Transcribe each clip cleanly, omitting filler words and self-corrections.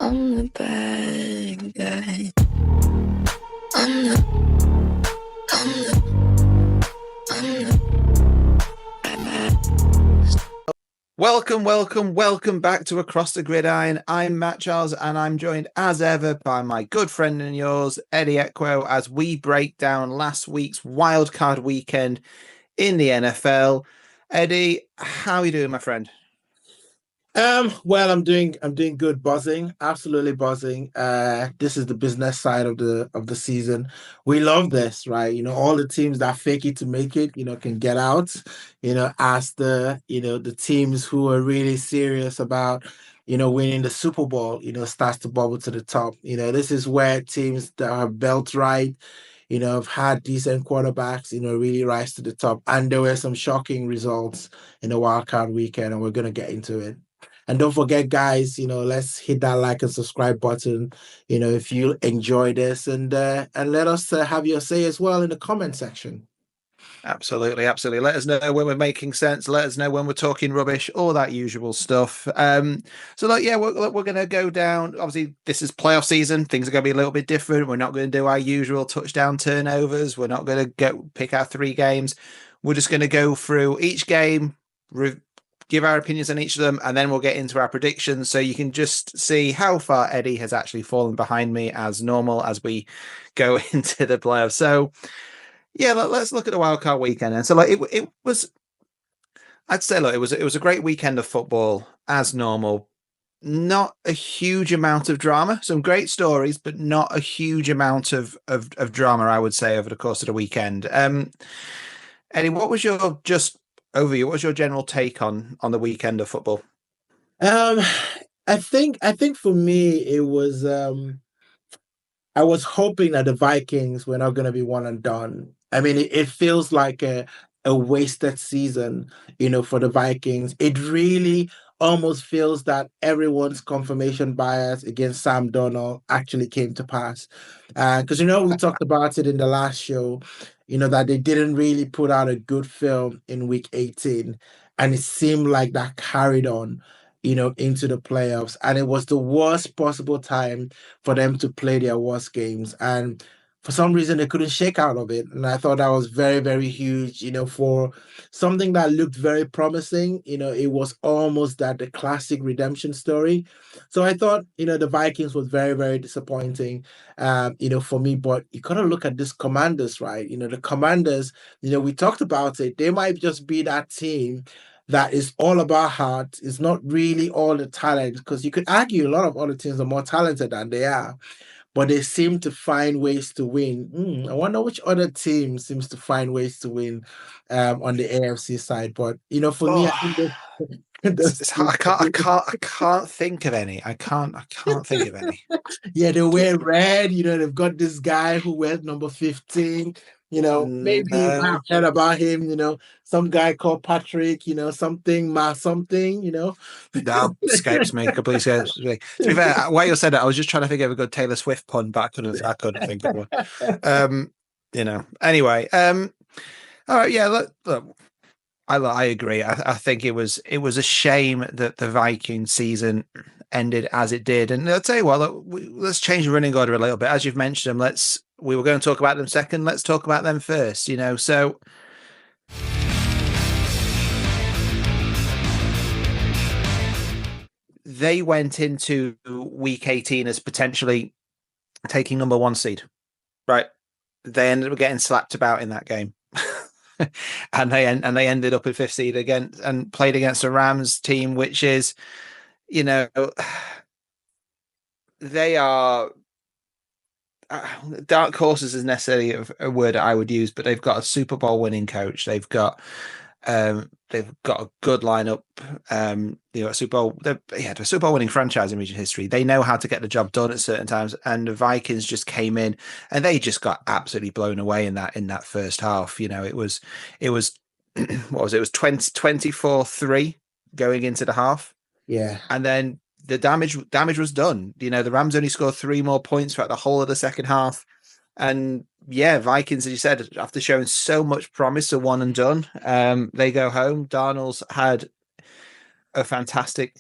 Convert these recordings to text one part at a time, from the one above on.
I'm the bad guy. I'm the, I'm the, I'm the bad. Welcome back to Across the Gridiron. I'm Matt Charles, and I'm joined as ever by my good friend and yours, Eddie Equo, as we break down last week's wildcard weekend in the NFL. Eddie, how are you doing, my friend? Well, I'm doing good, buzzing, absolutely buzzing. This is the business side of the season. We love this, right? All the teams that fake it to make it, can get out, as the teams who are really serious about, winning the Super Bowl, starts to bubble to the top. This is where teams that are built right, have had decent quarterbacks, really rise to the top. And there were some shocking results in the wild card weekend, and we're gonna get into it. And don't forget, guys, let's hit that like and subscribe button, if you enjoy this, and let us have your say as well in the comment section. Absolutely. Let us know when we're making sense. Let us know when we're talking rubbish, all that usual stuff. We're going to go down. Obviously, this is playoff season. Things are going to be a little bit different. We're not going to do our usual touchdown turnovers. We're not going to pick our 3 games. We're just going to go through each game, give our opinions on each of them, and then we'll get into our predictions. So you can just see how far Eddie has actually fallen behind me as normal as we go into the playoffs. So, yeah, let's look at the wildcard weekend. And so, it was, I'd say, it was a great weekend of football as normal. Not a huge amount of drama, some great stories, but not a huge amount of drama, I would say, over the course of the weekend. Eddie, what was your just overview? What was your general take on the weekend of football? Um, I think for me it was I was hoping that the Vikings were not going to be one and done. I mean, it feels like a wasted season, for the Vikings. It really almost feels that everyone's confirmation bias against Sam Darnold actually came to pass. Because, we talked about it in the last show, that they didn't really put out a good film in week 18. And it seemed like that carried on, into the playoffs. And it was the worst possible time for them to play their worst games. And for some reason, they couldn't shake out of it. And I thought that was very, very huge, for something that looked very promising. It was almost the classic redemption story. So I thought, the Vikings was very, very disappointing, for me. But you got to look at this Commanders, right? The Commanders, we talked about it. They might just be that team that is all about heart. It's not really all the talent, because you could argue a lot of other teams are more talented than they are, but they seem to find ways to win. I wonder which other team seems to find ways to win on the AFC side. But for me, I think I can't think of any. I can't think of any. Yeah, they wear red. They've got this guy who wears number 15. Maybe you might have heard about him. Some guy called Patrick. Something something. No, escapes me. Completely escapes me. To be fair, while you said it, I was just trying to think of a good Taylor Swift pun, but I couldn't think of one. Anyway. All right. Yeah. Look, I agree. I think it was a shame that the Viking season ended as it did. And I'll tell you what, let's change the running order a little bit. As you've mentioned them, we were going to talk about them second. Let's talk about them first. So they went into week 18 as potentially taking number 1 seed, right? They ended up getting slapped about in that game. and they ended up at 5th seed again and played against a Rams team, which is, they are dark horses is necessarily a word I would use, but they've got a Super Bowl winning coach. They've got a good lineup. A Super Bowl, the Super Bowl winning franchise in region history. They know how to get the job done at certain times. And the Vikings just came in and they just got absolutely blown away in that first half. It was what was it? It was 24-3 going into the half. Yeah, and then the damage was done. The Rams only scored 3 more points throughout the whole of the second half. And yeah, Vikings, as you said, after showing so much promise, are one and done. They go home. Darnold's had a fantastic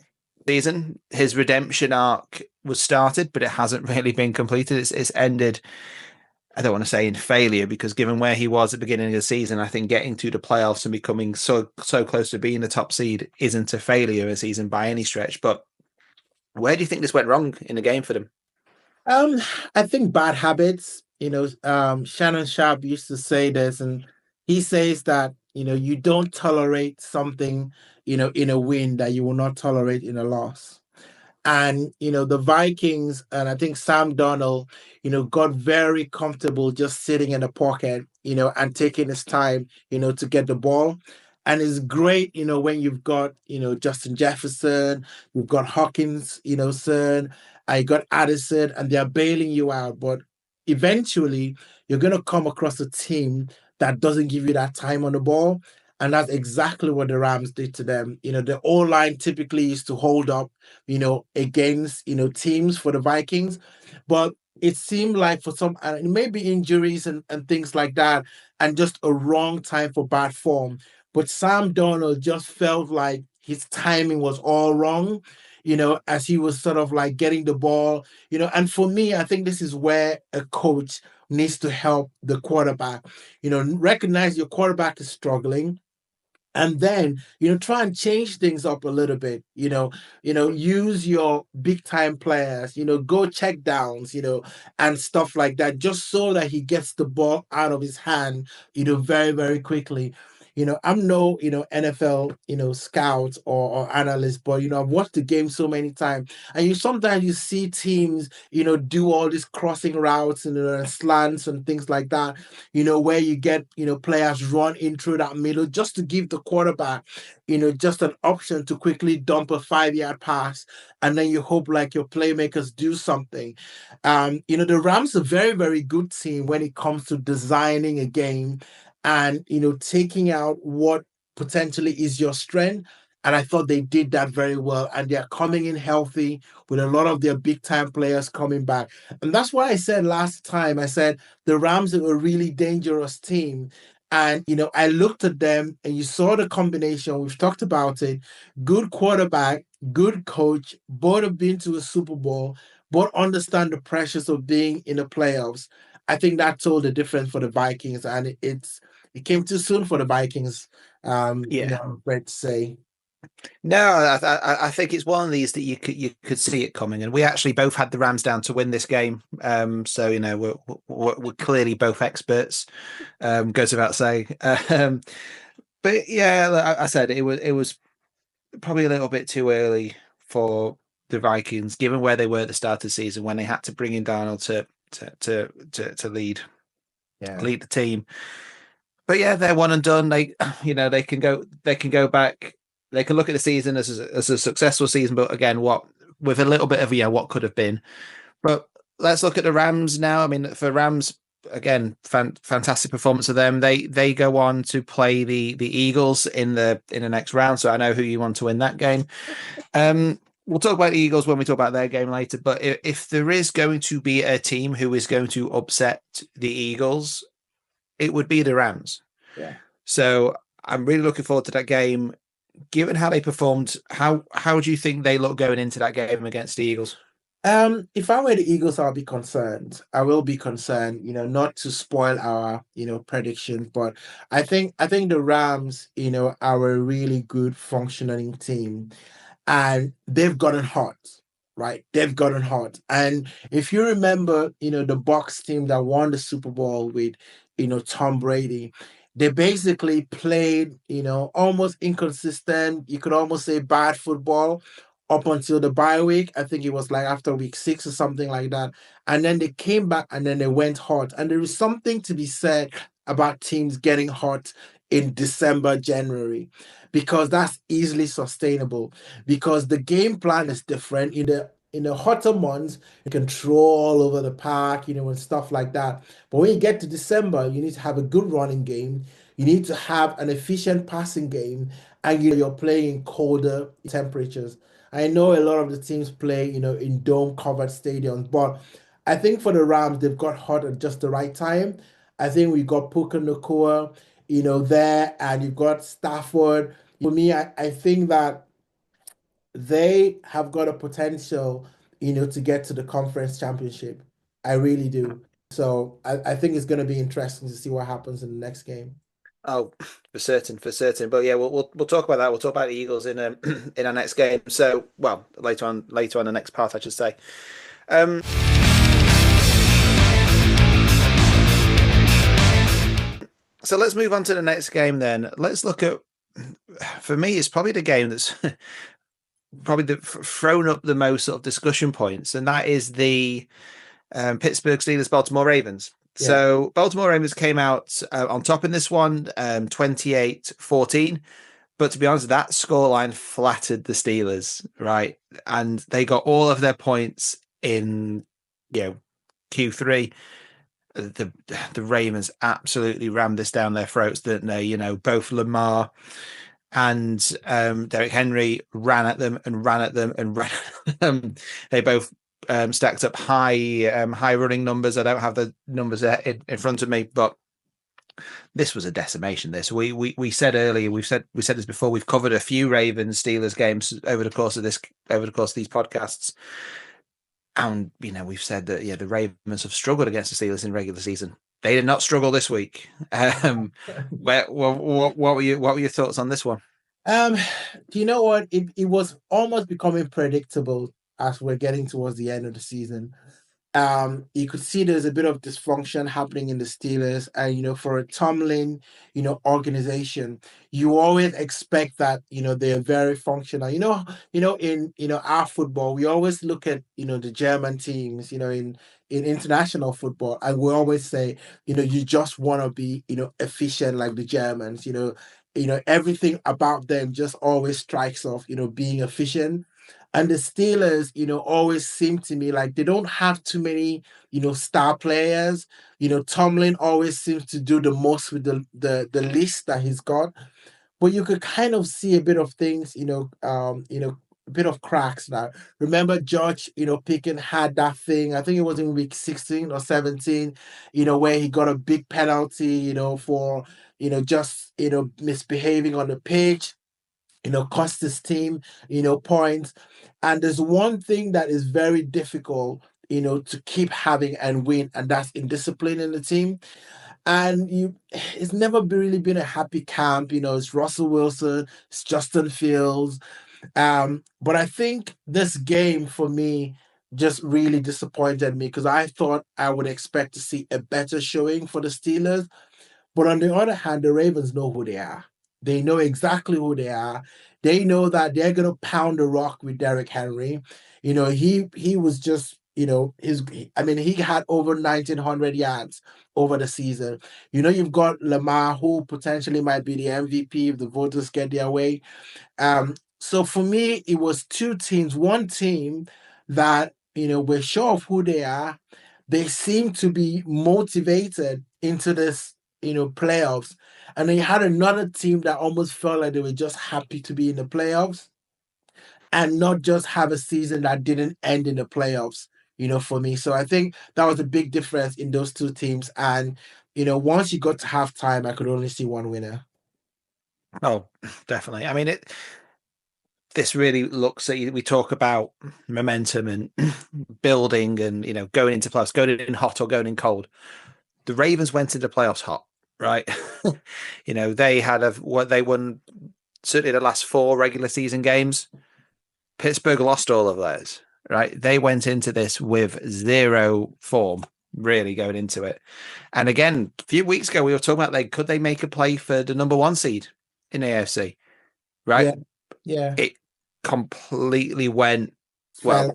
season. His redemption arc was started, but it hasn't really been completed. It's ended. I don't want to say in failure because given where he was at the beginning of the season, I think getting to the playoffs and becoming so close to being the top seed isn't a failure a season by any stretch. But where do you think this went wrong in the game for them? Um, I think bad habits. Shannon Sharp used to say this, and he says that you don't tolerate something in a win that you will not tolerate in a loss. And the Vikings and I think Sam Darnold, got very comfortable just sitting in the pocket, and taking his time, to get the ball. And it's great, when you've got, Justin Jefferson, you've got Hawkins, son, I got Addison, and they're bailing you out. But eventually, you're going to come across a team that doesn't give you that time on the ball. And that's exactly what the Rams did to them. The O line typically used to hold up, against, teams for the Vikings. But it seemed like for some, maybe injuries and things like that, and just a wrong time for bad form. But Sam Darnold just felt like his timing was all wrong, as he was sort of like getting the ball, and for me, I think this is where a coach needs to help the quarterback, recognize your quarterback is struggling and then try and change things up a little bit, use your big time players, go check downs, and stuff like that, just so that he gets the ball out of his hand, very very quickly. I'm no NFL scout or analyst, but I've watched the game so many times, and sometimes you see teams do all these crossing routes and slants and things like that, where you get, players run in through that middle just to give the quarterback, just an option to quickly dump a 5-yard pass. And then you hope like your playmakers do something. The Rams are a very, very good team when it comes to designing a game and, taking out what potentially is your strength. And I thought they did that very well. And they're coming in healthy with a lot of their big time players coming back. And that's why I said last time, I said the Rams are a really dangerous team. And, I looked at them and you saw the combination. We've talked about it. Good quarterback, good coach, both have been to a Super Bowl, both understand the pressures of being in the playoffs. I think that told the difference for the Vikings. And it came too soon for the Vikings, Yeah. I'm afraid to say. No, I think it's one of these that you could see it coming, and we actually both had the Rams down to win this game. So we're clearly both experts. Goes without saying. But yeah, like I said it was probably a little bit too early for the Vikings, given where they were at the start of the season when they had to bring in Darnold to lead Yeah. the team. But yeah, they're one and done. They they can go back. They can look at the season as a successful season, but again, what with a little bit of what could have been. But let's look at the Rams now. I mean, for Rams, again, fantastic performance of them. They go on to play the Eagles in the next round. So I know who you want to win that game. We'll talk about the Eagles when we talk about their game later. But if there is going to be a team who is going to upset the Eagles, it would be the Rams. Yeah. So I'm really looking forward to that game. Given how they performed, how do you think they look going into that game against the Eagles? If I were the Eagles, I'll be concerned. I will be concerned, not to spoil our, predictions, but I think the Rams, are a really good functioning team and they've gotten hot, right? They've gotten hot. And if you remember, the Bucks team that won the Super Bowl with, Tom Brady, they basically played, almost inconsistent. You could almost say bad football up until the bye week. I think it was like after week 6 or something like that. And then they came back and then they went hot. And there is something to be said about teams getting hot in December, January, because that's easily sustainable. Because the game plan is different. In the hotter months, you can throw all over the park, and stuff like that. But when you get to December, you need to have a good running game. You need to have an efficient passing game, and you're playing in colder temperatures. I know a lot of the teams play, in dome-covered stadiums, but I think for the Rams, they've got hot at just the right time. I think we got Puka Nakua, there, and you've got Stafford. For me, I think that they have got a potential, to get to the conference championship. I really do. So I think it's going to be interesting to see what happens in the next game. Oh, for certain, for certain. But yeah, we'll talk about that. We'll talk about the Eagles in in our next game. So, well, later on the next part, I should say. Um, so let's move on to the next game then. Let's look at. For me, it's probably the game that's probably thrown up the most sort of discussion points, and that is the Pittsburgh Steelers Baltimore Ravens. Yeah. So Baltimore Ravens came out on top in this one, 28-14. But to be honest, that scoreline flattered the Steelers, right? And they got all of their points in, Q3. The Ravens absolutely rammed this down their throats, didn't they? Both Lamar and Derrick Henry ran at them and ran at them and ran at them. They both stacked up high running numbers. I don't have the numbers in front of me, but this was a decimation. We said earlier, we said this before. We've covered a few Ravens Steelers games over the course of these podcasts, and we've said that the Ravens have struggled against the Steelers in regular season. They did not struggle this week. What were your thoughts on this one? You know what? It was almost becoming predictable as we're getting towards the end of the season. You could see there's a bit of dysfunction happening in the Steelers, and for a Tomlin, organization, you always expect that they're very functional. In our football, we always look at the German teams, in international football, and we always say you just want to be efficient like the Germans. Everything about them just always strikes off being efficient. And the Steelers, always seem to me like they don't have too many, star players. Tomlin always seems to do the most with the list that he's got. But you could kind of see a bit of things, a bit of cracks now. Remember George, Pickens had that thing, I think it was in week 16 or 17, where he got a big penalty, for, just, misbehaving on the pitch. Cost his team, points. And there's one thing that is very difficult, to keep having and win, and that's indiscipline in the team. And it's never really been a happy camp. It's Russell Wilson, it's Justin Fields. But I think this game for me just really disappointed me because I thought I would expect to see a better showing for the Steelers. But on the other hand, the Ravens know who they are. They know exactly who they are. They know that they're going to pound the rock with Derrick Henry. He was just, he had over 1,900 yards over the season. You've got Lamar, who potentially might be the MVP if the voters get their way. So for me, it was two teams. One team that, we're sure of who they are. They seem to be motivated into this playoffs. And then you had another team that almost felt like they were just happy to be in the playoffs and not just have a season that didn't end in the playoffs, for me. So I think that was a big difference in those two teams. And, once you got to halftime, I could only see one winner. Oh, definitely. I mean, this really looks at, we talk about momentum and building and, going into playoffs, going in hot or going in cold. The Ravens went into playoffs hot, right? They had they won certainly the last 4 regular season games. Pittsburgh lost all of theirs, right? They went into this with 0 form, really going into it. And again, a few weeks ago, we were talking about could they make a play for the number 1 seed in the AFC, right? Yeah. It completely went. Well,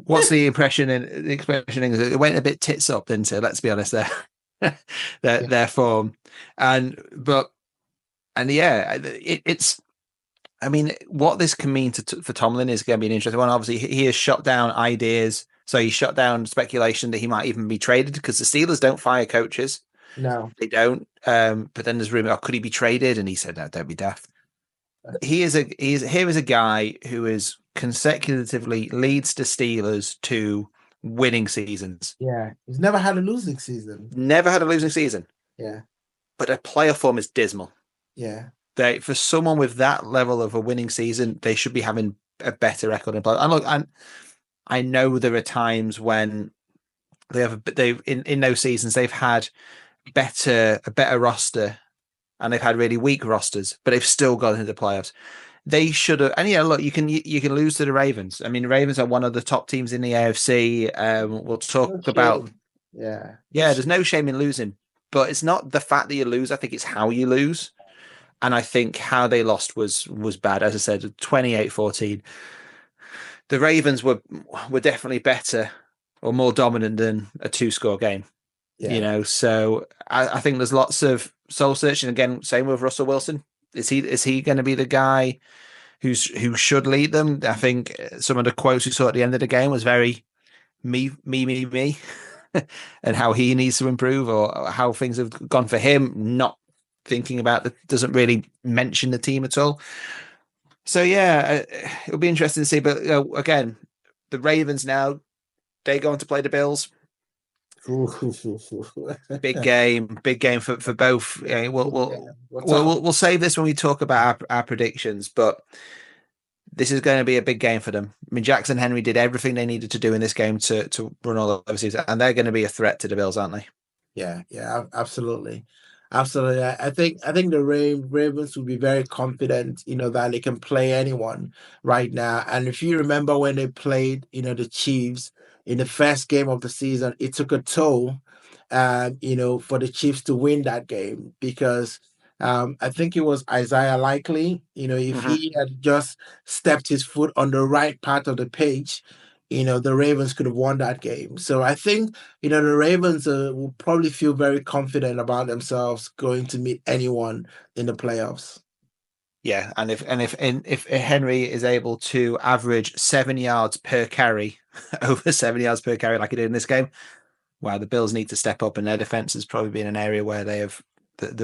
what's the impression? It went a bit tits up, didn't it? Let's be honest, their form, it's. I mean, what this can mean for Tomlin is going to be an interesting one. Obviously, he has shut down ideas, so he shut down speculation that he might even be traded because the Steelers don't fire coaches. No, they don't. But then there's rumor, could he be traded? And he said, "No, don't be daft." Here is a guy who is consecutively leads the Steelers to winning seasons. Yeah, he's never had a losing season. Yeah, but their playoff form is dismal. Yeah, For someone with that level of a winning season, they should be having a better record in play. And look, and I know there are times when they've in those seasons they've had a better roster and they've had really weak rosters, but they've still got into the playoffs. They should have, and look, you can lose to the Ravens. I mean, the Ravens are one of the top teams in the AFC. We'll talk about, there's no shame in losing, but it's not the fact that you lose. I think it's how you lose. And I think how they lost was bad. As I said, 28-14. The Ravens were definitely better or more dominant than a 2-score game. Yeah. So I think there's lots of soul searching. Again, same with Russell Wilson. Is he going to be the guy who should lead them? I think some of the quotes we saw at the end of the game was very me, and how he needs to improve or how things have gone for him. Not thinking about doesn't really mention the team at all. So yeah, it'll be interesting to see. But again, the Ravens now, they go on to play the Bills. Big game for both. We'll save this when we talk about our predictions, but this is going to be a big game for them. I mean, Jackson Henry did everything they needed to do in this game to run all the overseas, and they're going to be a threat to the Bills, aren't they? Yeah, absolutely. I think the Ravens will be very confident, that they can play anyone right now. And if you remember when they played, the Chiefs in the first game of the season, it took a toll, for the Chiefs to win that game because I think it was Isaiah Likely. If he had just stepped his foot on the right part of the page, the Ravens could have won that game. So I think, the Ravens will probably feel very confident about themselves going to meet anyone in the playoffs. Yeah, and if Henry is able to average 7 yards per carry, over 7 yards per carry like he did in this game, wow, the Bills need to step up, and their defense has probably been an area where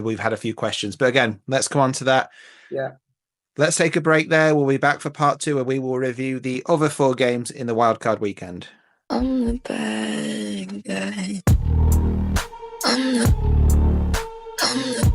we've had a few questions. But again, let's come on to that. Yeah. Let's take a break there. We'll be back for part 2 where we will review the other 4 games in the Wildcard weekend. I'm the bad guy. I'm the